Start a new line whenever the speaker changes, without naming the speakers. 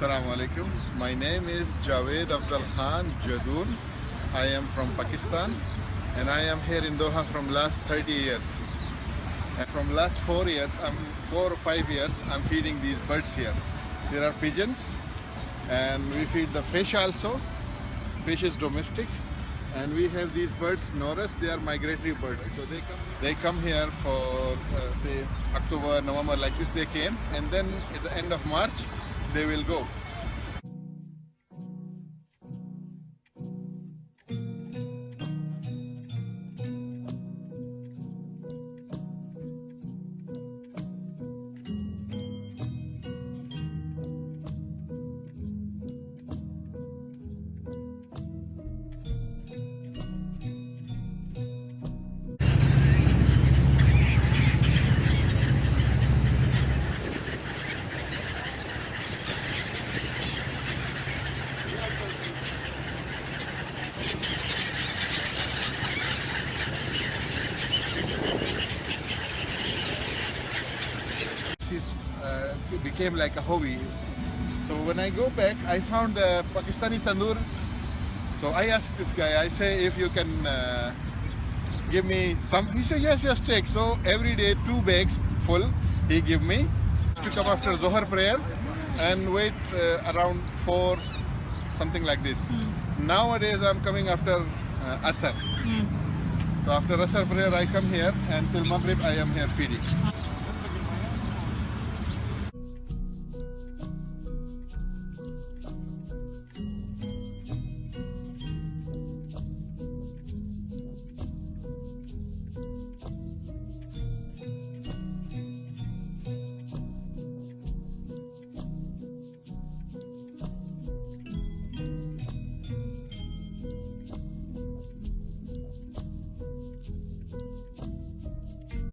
Assalamu alaikum. My name is Javed Afzal Khan Jadoon. I am from Pakistan and I am here in Doha from last 30 years. And from last 4 or 5 years, I'm feeding these birds here. There are pigeons and we feed the fish also. Fish is domestic. And we have these birds, Norris, they are migratory birds. So they come here for say October, November, like this they came, and then at the end of March they will go. Became like a hobby. So when I go back, I found the Pakistani tandoor. So I asked this guy, I say, if you can give me some. He said, yes, take. So every day 2 bags full he give me to come after Zohar prayer and wait around 4, something like this. Nowadays I'm coming after Asr. So after Asr prayer I come here and till Maghrib I am here feeding.